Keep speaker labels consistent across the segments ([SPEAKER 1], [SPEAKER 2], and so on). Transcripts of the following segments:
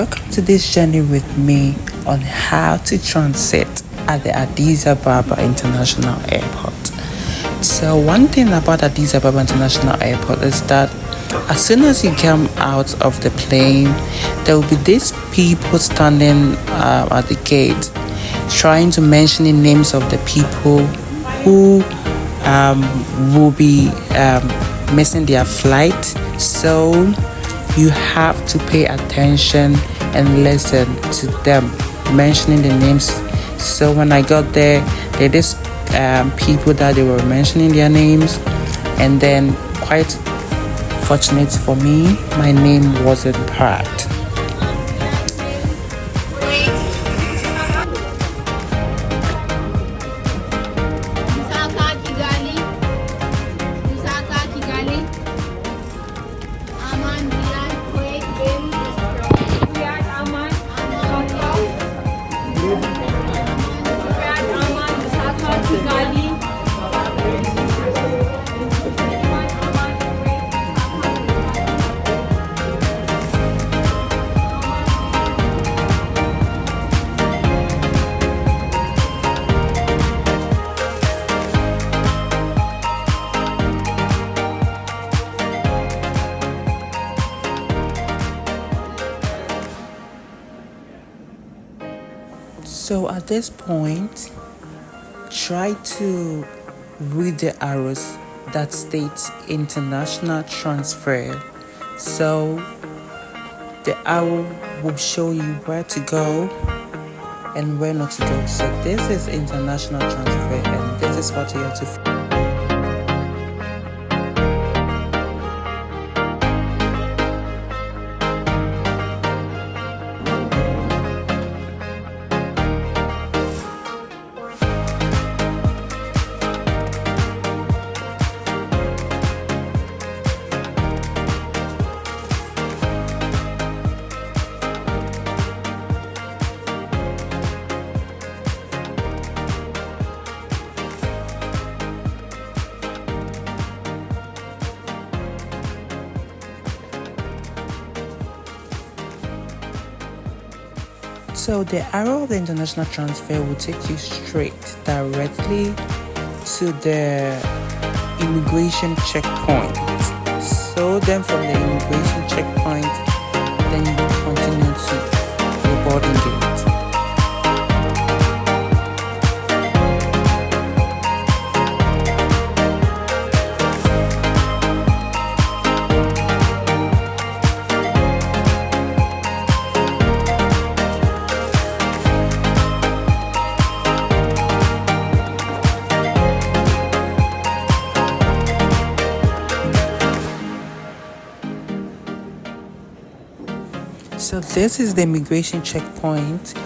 [SPEAKER 1] welcome to this journey with me on how to transit at the Addis Ababa International Airport. So one thing about Addis Ababa International Airport is that as soon as you come out of the plane, there will be these people standing at the gate trying to mention the names of the people who will be missing their flight. So you have to pay attention and listen to them mentioning the names. So when I got there just people that they were mentioning their names, and then quite fortunate for me, my name wasn't part. So at this point, try to read the arrows that states international transfer. So the arrow will show you where to go and where not to go. So this is international transfer, and this is what you have to So the arrow of the international transfer will take you straight directly to the immigration checkpoint. So then from the immigration checkpoint, then you continue to your boarding gate. So this is the immigration checkpoint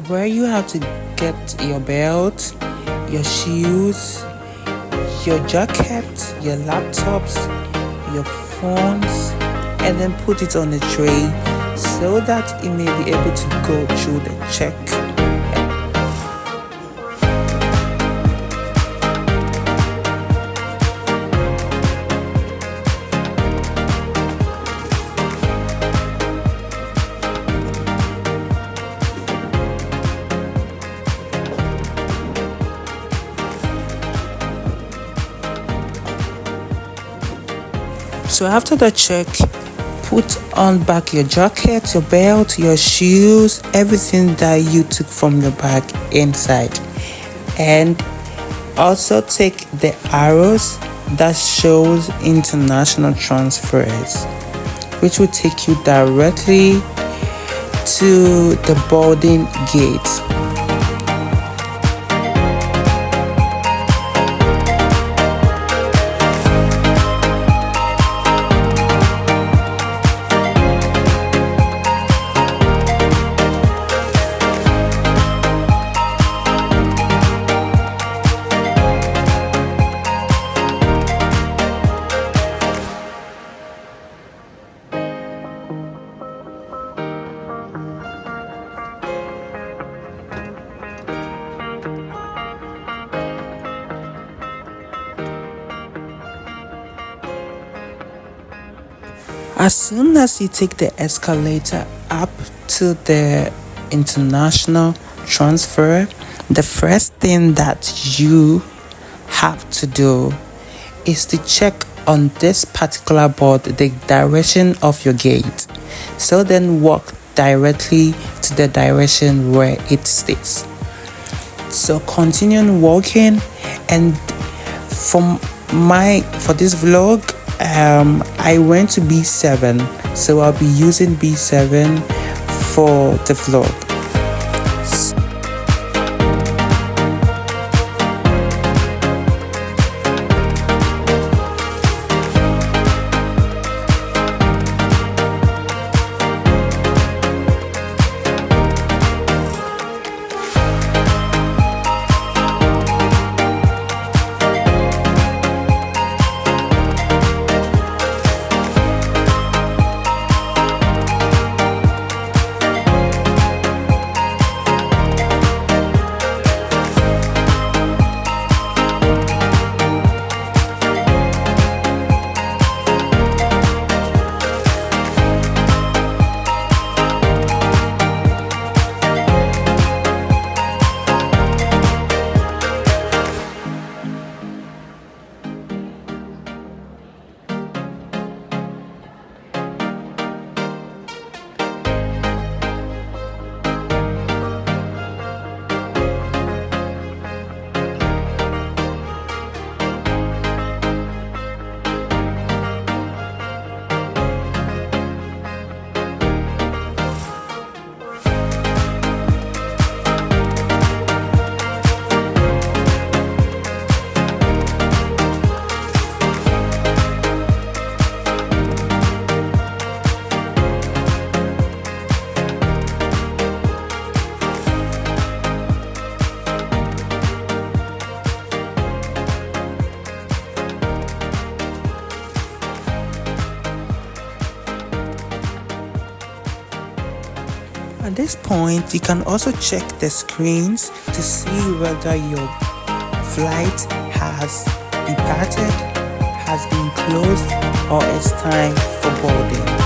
[SPEAKER 1] where you have to get your belt, your shoes, your jacket, your laptops, your phones, and then put it on a tray so that it may be able to go through the check. So after the check, put on back your jacket, your belt, your shoes, everything that you took from your bag inside. And also take the arrows that shows international transfers, which will take you directly to the boarding gate. As soon as you take the escalator up to the international transfer, the first thing that you have to do is to check on this particular board the direction of your gate. So then walk directly to the direction where it states. So continue walking, and for this vlog, I went to B7, so I'll be using B7 for the vlog. At this point, you can also check the screens to see whether your flight has departed, has been closed, or it's time for boarding.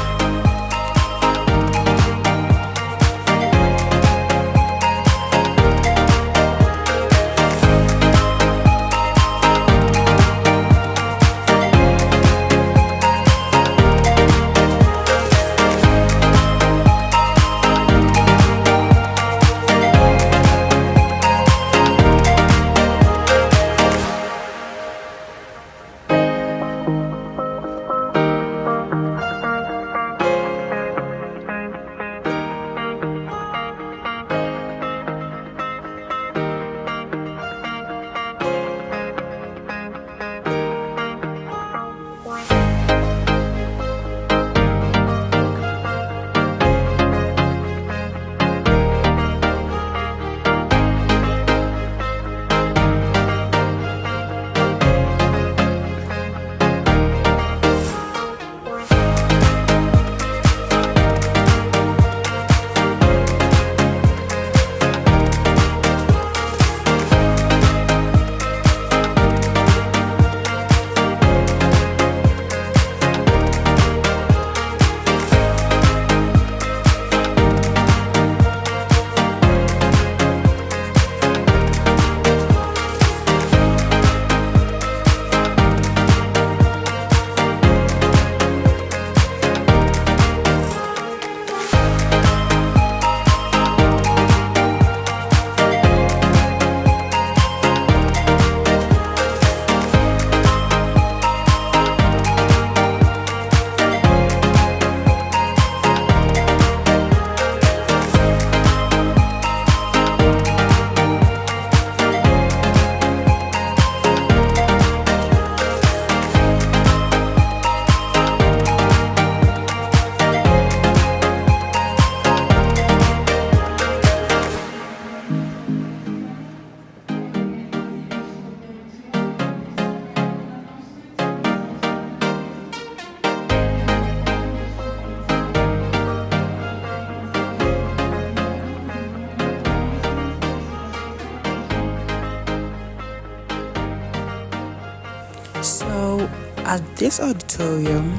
[SPEAKER 1] So at this auditorium,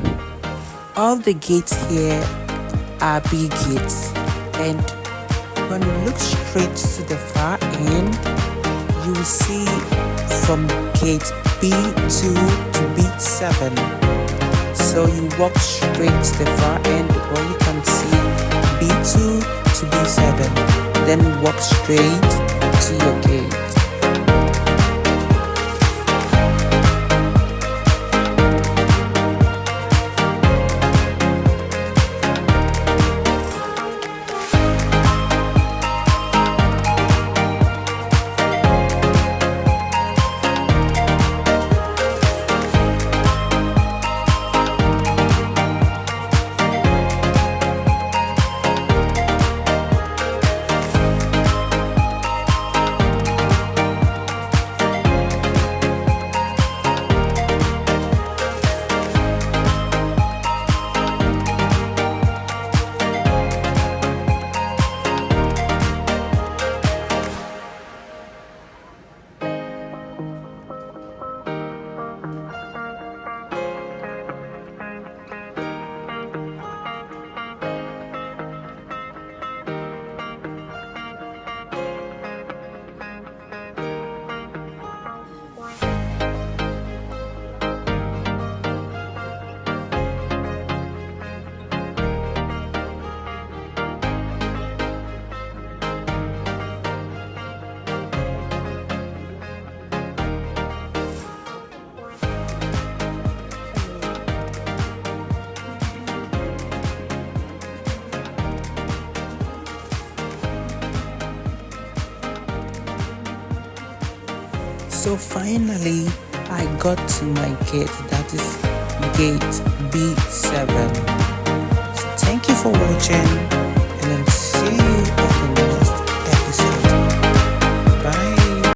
[SPEAKER 1] all the gates here are big gates. And when you look straight to the far end, you will see from gate B2 to B7. So you walk straight to the far end where you can see B2 to B7. Then walk straight to your gate. So finally, I got to my gate, that is gate B7. So thank you for watching.